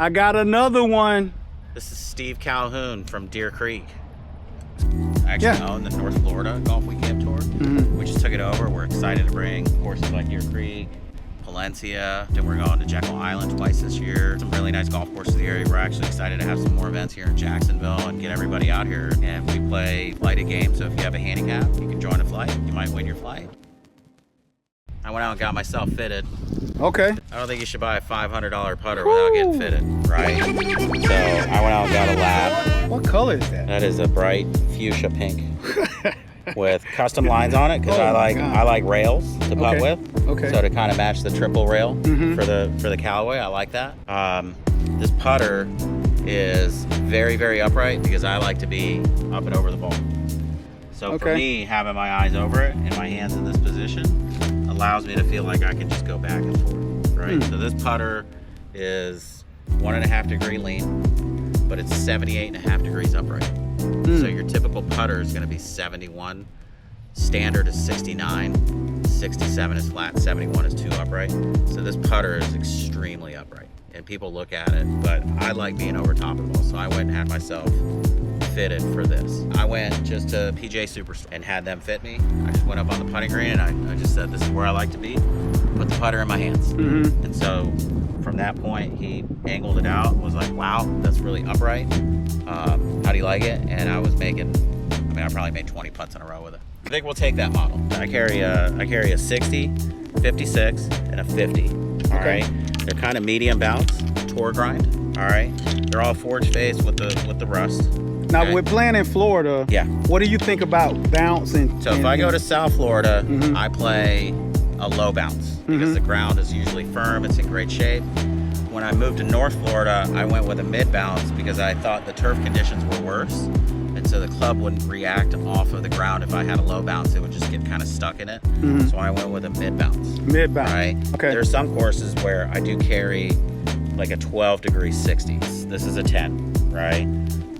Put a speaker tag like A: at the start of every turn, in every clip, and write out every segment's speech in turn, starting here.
A: I got another one.
B: This is Steve Calhoun from Deer Creek. I actually own the North Florida GolfWeek Tour. We just took it over. We're excited to bring courses like Deer Creek, Palencia, then we're going to Jekyll Island twice this year. Some really nice golf courses in the area. We're actually excited to have some more events here in Jacksonville and get everybody out here. And we play flighted games, so if you have a handicap, you can join a flight. You might win your flight. I went out and got myself fitted.
A: Okay.
B: I don't think you should buy a $500 putter without getting fitted, right? So I went out and got a lab.
A: What color is that?
B: That is a bright fuchsia pink with custom lines on it because I like rails to putt with.
A: Okay.
B: So to kind of match the triple rail for the Callaway, I like that. This putter is very, very upright because I like to be up and over the ball. So for me, having my eyes over it and my hands in this position allows me to feel like I can just go back and forth, right? So this putter is 1.5 degree lean, but it's 78.5 degrees upright. So your typical putter is going to be 71, standard is 69, 67 is flat, 71 is 2 upright. So this putter is extremely upright, and people look at it, but I like being over top of the ball, so I went and had myself fitted for this. I went just to PJ Superstore and had them fit me. I just went up on the putting green and I just said, this is where I like to be. Put the putter in my hands. And so from that point, he angled it out, was like, wow, that's really upright. How do you like it? And I was making, I probably made 20 putts in a row with it. I think we'll take that model. I carry a 60, 56, and a 50. All right. They're kind of medium bounce, tour grind. All right. They're all forged face with the rust.
A: Now, we're playing in Florida.
B: Yeah.
A: What do you think about bounce?
B: So if I go to South Florida, I play a low bounce because the ground is usually firm. It's in great shape. When I moved to North Florida, I went with a mid bounce because I thought the turf conditions were worse. And so the club wouldn't react off of the ground. If I had a low bounce, it would just get kind of stuck in it. So I went with a mid bounce.
A: Mid bounce.
B: Right?
A: Okay.
B: There are some courses where I do carry like a 12 degree 60. This is a 10, right?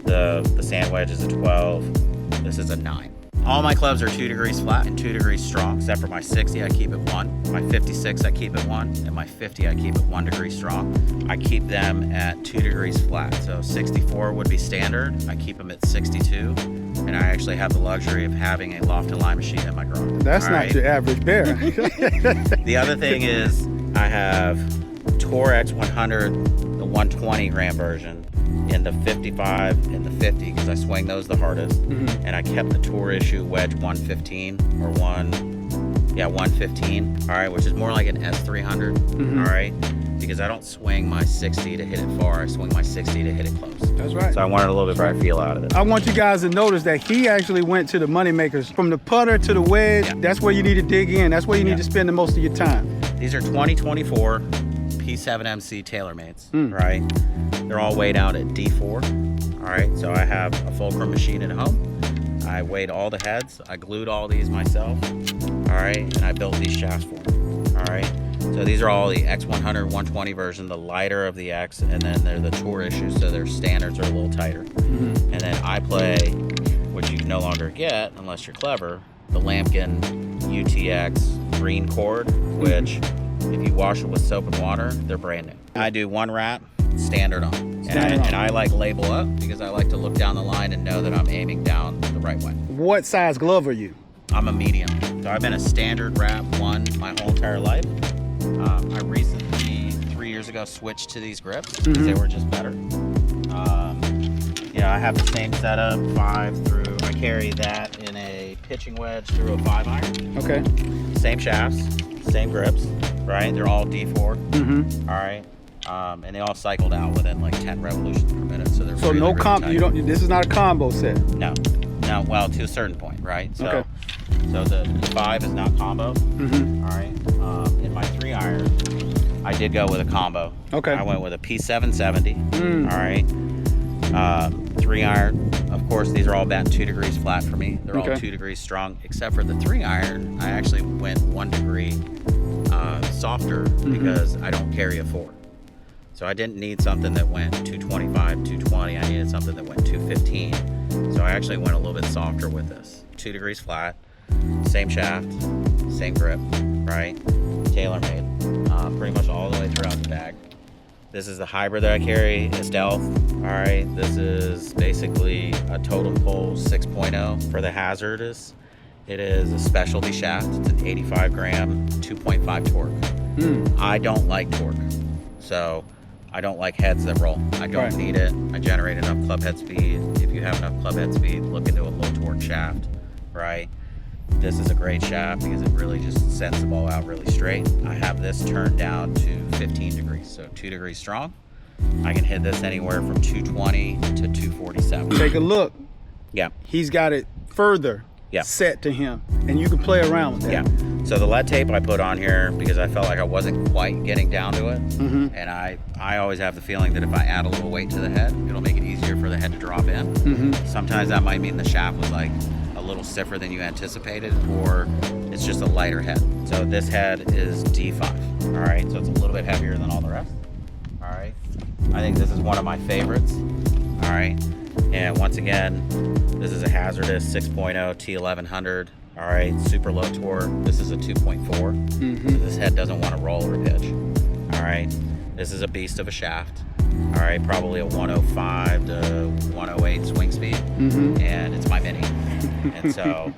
B: The sand wedge is a 12. This is a 9. All my clubs are 2 degrees flat and 2 degrees strong, except for my 60, I keep it 1. My 56, I keep it 1. And my 50, I keep it 1 degree strong. I keep them at 2 degrees flat. So 64 would be standard. I keep them at 62. And I actually have the luxury of having a loft and line machine in my garage.
A: That's not your average bear.
B: The other thing is I have Tour X100, the 120 gram version, in the 55 and the 50 because I swing those the hardest. And I kept the Tour issue wedge 115 or 115, all right, which is more like an S300, all right, because I don't swing my 60 to hit it far, I swing my 60 to hit it close.
A: That's right.
B: So I wanted a little bit better feel out of it.
A: I want you guys to notice that he actually went to the money makers. From the putter to the wedge, that's where you need to dig in. That's where you need to spend the most of your time.
B: These are 2024 P7MC TaylorMades, right? They're all weighed out at D4, all right? So I have a fulcrum machine at home. I weighed all the heads. I glued all these myself, all right? And I built these shafts for them, all right? So these are all the X100 120 version, the lighter of the X, and then they're the Tour issues, so their standards are a little tighter. And then I play, which you can no longer get unless you're clever, the Lampkin UTX green cord, which if you wash it with soap and water, they're brand new. I do 1 wrap, standard on. And I like label up because I like to look down the line and know that I'm aiming down the right way.
A: What size glove are you?
B: I'm a medium. So I've been a standard wrap 1 my whole entire life. I recently, 3 years ago, switched to these grips because they were just better. I have the same setup, 5 through, I carry that in a pitching wedge through a 5 iron.
A: Okay.
B: Same shafts, same grips, right? They're all D4, all right? And they all cycled out within like 10 revolutions per minute. So they're really,
A: no
B: really
A: combo.
B: tight.
A: This is not a combo set.
B: No, well, to a certain point, right? So, so the 5 is not combo. All right. In my 3 iron, I did go with a combo.
A: Okay.
B: I went with a P770. All right. 3 iron. Of course, these are all bent 2 degrees flat for me. They're all 2 degrees strong, except for the 3 iron. I actually went 1 degree softer because I don't carry a 4. So I didn't need something that went 225, 220. I needed something that went 215. So I actually went a little bit softer with this. 2 degrees flat, same shaft, same grip, right? TaylorMade, pretty much all the way throughout the bag. This is the hybrid that I carry, it's Stealth. All right, this is basically a totem pole 6.0 for the hazardous. It is a specialty shaft. It's an 85 gram, 2.5 torque. I don't like torque, so I don't like heads that roll. I don't need it. I generate enough club head speed. If you have enough club head speed, look into a low torque shaft, right? This is a great shaft because it really just sends the ball out really straight. I have this turned down to 15 degrees, so 2 degrees strong. I can hit this anywhere from 220 to 247.
A: Take a look.
B: Yeah.
A: He's got it further set to him, and you can play around with that.
B: Yeah. So the lead tape I put on here because I felt like I wasn't quite getting down to it. And I always have the feeling that if I add a little weight to the head, it'll make it easier for the head to drop in. Sometimes that might mean the shaft was like a little stiffer than you anticipated, or it's just a lighter head. So this head is D5. All right, so it's a little bit heavier than all the rest. All right, I think this is one of my favorites. All right, and once again, this is a hazardous 6.0 T1100. All right, super low torque. This is a 2.4. So this head doesn't want to roll or pitch. All right, this is a beast of a shaft. All right, probably a 105 to 108 swing speed, and it's my mini. And so,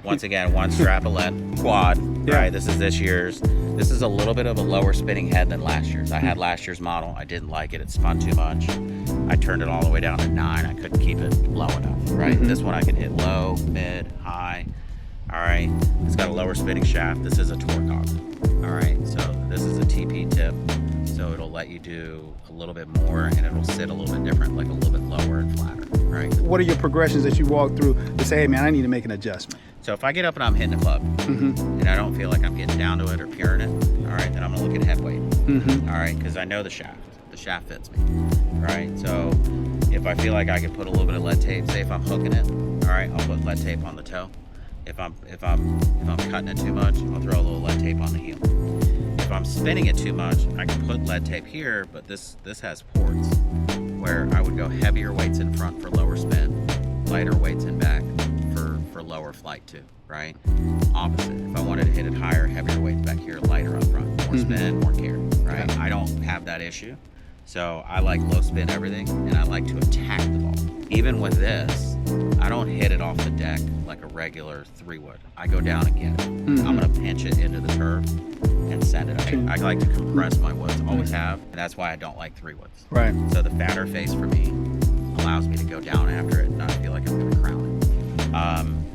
B: once again, one strap of lead quad. Right, this is this year's. This is a little bit of a lower spinning head than last year's. I had last year's model. I didn't like it. It spun too much. I turned it all the way down to 9. I couldn't keep it low enough. Right, this one I can hit low, mid, high. All right, it's got a lower spinning shaft. This is a torque hog. All right, so this is a TP tip. So it'll let you do a little bit more, and it'll sit a little bit different, like a little bit lower and flatter, right?
A: What are your progressions that you walk through to say, hey man, I need to make an adjustment?
B: So if I get up and I'm hitting a club, and I don't feel like I'm getting down to it or puring it, all right, then I'm gonna look at head weight, all right, because I know the shaft fits me, all right? So if I feel like I can put a little bit of lead tape, say if I'm hooking it, all right, I'll put lead tape on the toe. If I'm cutting it too much, I'll throw a little lead tape on the heel. If I'm spinning it too much, I can put lead tape here, but this has ports where I would go heavier weights in front for lower spin, lighter weights in back for lower flight too, right? Opposite. If I wanted to hit it higher, heavier weights back here, lighter up front, more spin, more carry, right? I don't have that issue. So I like low spin everything, and I like to attack the ball. Even with this, I don't hit it off the deck like a regular 3-wood. I go down and get it. I'm gonna pinch it into the turf and send it. I like to compress my woods, always have, and that's why I don't like 3-woods.
A: Right.
B: So the fatter face for me allows me to go down after it and not feel like I'm gonna crown it.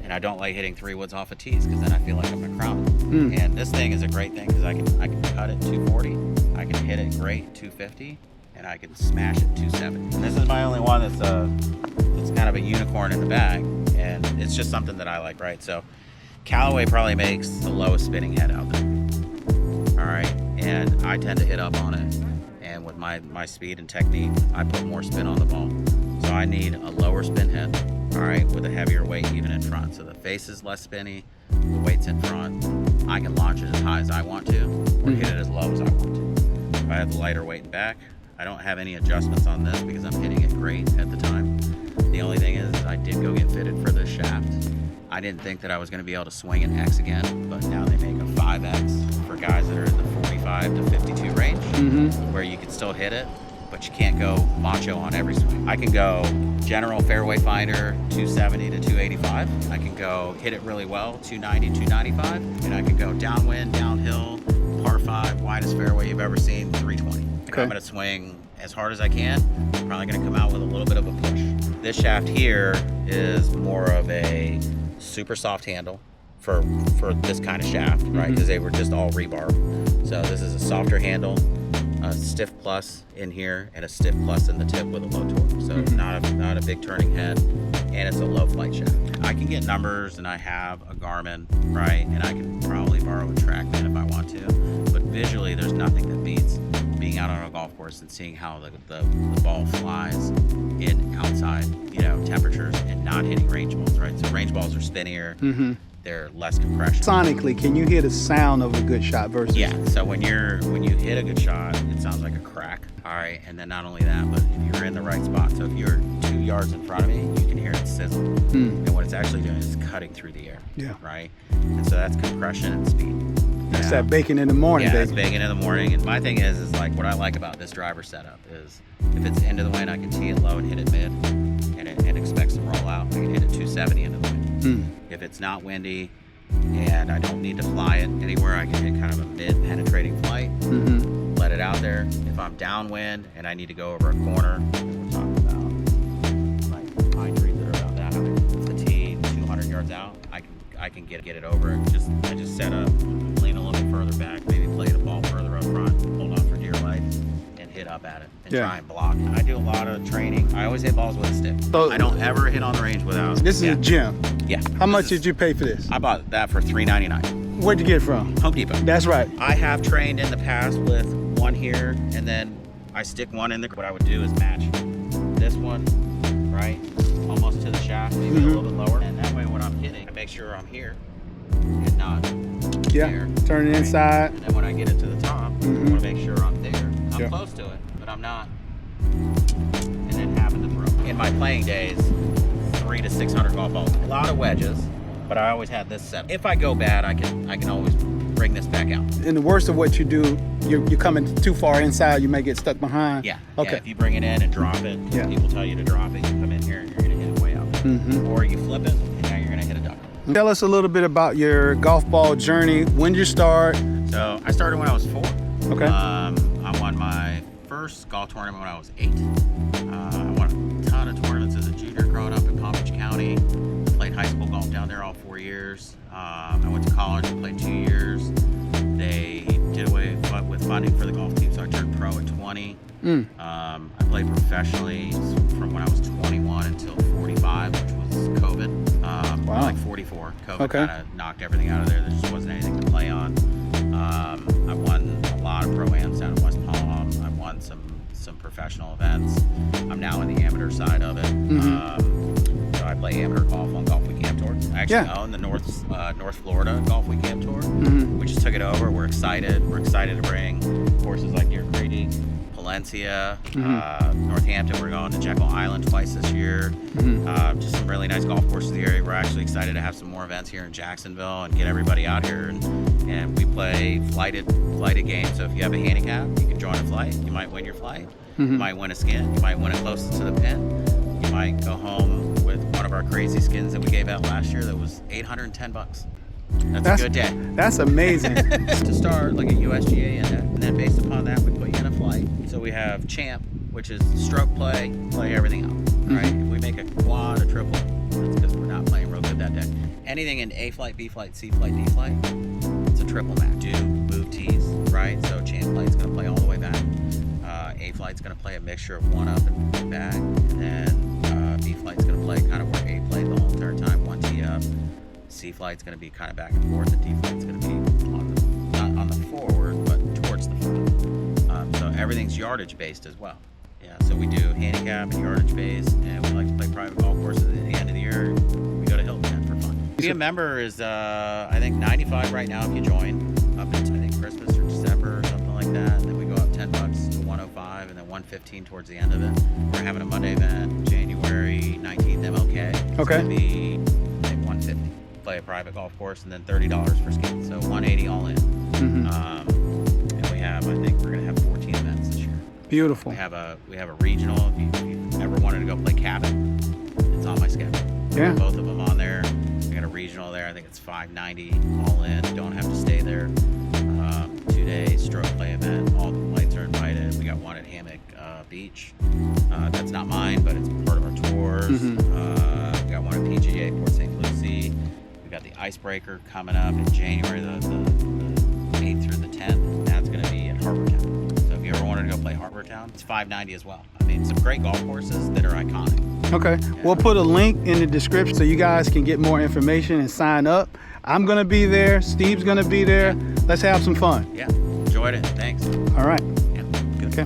B: And I don't like hitting 3-woods off of tees because then I feel like I'm gonna crown it. And this thing is a great thing because I can cut it 240, I can hit it great 250, and I can smash it 270. And this is my only one that's kind of a unicorn in the bag, and it's just something that I like, right? So Callaway probably makes the lowest spinning head out there. All right, and I tend to hit up on it, and with my speed and technique, I put more spin on the ball. So I need a lower spin head, all right, with a heavier weight even in front. So the face is less spinny, the weight's in front. I can launch it as high as I want to, or hit it as low as I want to. If I have the lighter weight in back, I don't have any adjustments on this because I'm hitting it great at the time. The only thing is I did go get fitted for this shaft. I didn't think that I was going to be able to swing an X again, but now they make a 5X for guys that are in the 45 to 52 range, where you can still hit it, but you can't go macho on every swing. I can go general fairway finder, 270 to 285. I can go hit it really well, 290, 295, and I can go downwind, downhill, par 5, widest fairway you've ever seen, 320. Okay. I'm going to swing as hard as I can. I'm probably going to come out with a little bit of a push. This shaft here is more of a super soft handle for this kind of shaft, right? Because they were just all rebar. So this is a softer handle, a stiff plus in here, and a stiff plus in the tip with a low torque. So not a big turning head, and it's a low flight shaft. I can get numbers, and I have a Garmin, right? And I can probably borrow a TrackMan if I want to. But visually, there's nothing that beats being out on a golf course and seeing how the ball flies in outside, temperatures and not hitting range balls, right? So range balls are spinnier, they're less compression.
A: Sonically, can you hear the sound of a good shot versus?
B: Yeah, so when you hit a good shot, it sounds like a crack, all right? And then not only that, but if you're in the right spot, so if you're 2 yards in front of me, you can hear it sizzle. And what it's actually doing is cutting through the air, right? And so that's compression and speed.
A: That's that bacon in the morning,
B: Yeah,
A: baby.
B: it's bacon in the morning. And my thing is like what I like about this driver setup is if it's into the wind, I can tee it low and hit it mid, and it expects to roll out. I can hit it 270 into the wind. If it's not windy and I don't need to fly it anywhere, I can hit kind of a mid-penetrating flight. Let it out there. If I'm downwind and I need to go over a corner, we're talking about like pine trees that are about that high. The tee 200 yards out, I can get it over. I just set up, lean a little bit further back, maybe play the ball further up front, hold on for dear life, and hit up at it and try and block. I do a lot of training. I always hit balls with a stick.
A: So,
B: I don't ever hit on the range without.
A: This is a gym.
B: Yeah.
A: How much did you pay for this?
B: I bought that for $3.99.
A: Where'd you get it from?
B: Home Depot.
A: That's right.
B: I have trained in the past with one here, and then I stick one in there. What I would do is match this one, right, almost to the shaft, maybe a little bit lower. And that way when I'm hitting, I make sure I'm here and not there.
A: Turn it inside.
B: And then when I get it to the top, I want to make sure I'm there. I'm close to it, but I'm not. And then having to throw. In my playing days, 300 to 600 golf balls. A lot of wedges, but I always had this set. If I go bad, I can always bring this back out.
A: In the worst of what you do, you're coming too far inside, you may get stuck behind.
B: Yeah.
A: Okay.
B: Yeah, if you bring it in and drop it, people tell you to drop it, you come in here and you're gonna hit it way out. Or you flip it and now you're gonna hit a duck.
A: Tell us a little bit about your golf ball journey. When did you start?
B: So I started when I was 4.
A: Okay.
B: I won my first golf tournament when I was 8. I won a ton of tournaments as a junior growing up in Palm Beach County. Played high school golf down there all 4 years. I went to college and played 2 years. They did away with funding for the golf team, so I turned pro at 20. I played professionally from when I was 21 until 45, which was COVID. Like 44. COVID kind of knocked everything out of there. There just wasn't anything to play on. I won a lot of pro-ams down in West Palm. I won some professional events. I'm now in the amateur side of it. So I play amateur golf on GolfWeek Camp Tour. I actually own the North Florida GolfWeek Camp Tour. We just took it over. We're excited. We're excited to bring courses like Deer Creek, Palencia, Northampton. We're going to Jekyll Island twice this year. Just some really nice golf courses in the area. We're actually excited to have some more events here in Jacksonville and get everybody out here. And we play flighted games. So if you have a handicap, you can join a flight. You might win your flight. You might win a skin. You might win it closest to the pin. You might go home with one of our crazy skins that we gave out last year that was $810. That's a good day.
A: That's amazing.
B: To start, like a USGA index, and then based upon that, we put you in a flight. So we have champ, which is stroke play everything out, right? If we make a quad, a triple, that's because we're not playing real good that day. Anything in A flight, B flight, C flight, D flight, it's a triple match. Do move tees, right? So champ flight's gonna play all the way back. A flight's gonna play a mixture of one up and back, and then B flight's gonna play kind of where A played the whole entire time, one tee up. C flight's going to be kind of back and forth, and D flight's going to be not on the forward, but towards the front. So everything's yardage based as well. Yeah, so we do handicap and yardage based, and we like to play private golf courses. At the end of the year, we go to Hilton Head for fun. Be a member is I think $95 right now if you join up into I think Christmas or December or something like that. And then we go up $10 to $105, and then $115 towards the end of it. We're having a Monday event, January 19th, MLK. It's going to be I think $150. Play a private golf course, and then $30 for skins, so $180 all in. And we have, I think we're gonna have 14 events this year.
A: Beautiful.
B: We have a regional. If you ever wanted to go play cabin, it's on my schedule.
A: Yeah.
B: Both of them on there. We got a regional there. I think it's $590 all in. Don't have to stay there. 2 days stroke play event. All the flights are invited. We got one at Hammock Beach. That's not mine, but it's part of our tours. We got one at PGA Port St. Lucie. Got the Icebreaker coming up in January, the 8th through the 10th. That's going to be in Harbortown. So if you ever wanted to go play Harbortown, it's $590 as well. I mean, some great golf courses that are iconic.
A: Okay. Yeah. We'll put a link in the description so you guys can get more information and sign up. I'm going to be there. Steve's going to be there. Let's have some fun.
B: Yeah. Enjoyed it. Thanks.
A: All right.
B: Yeah. Good.
A: Okay.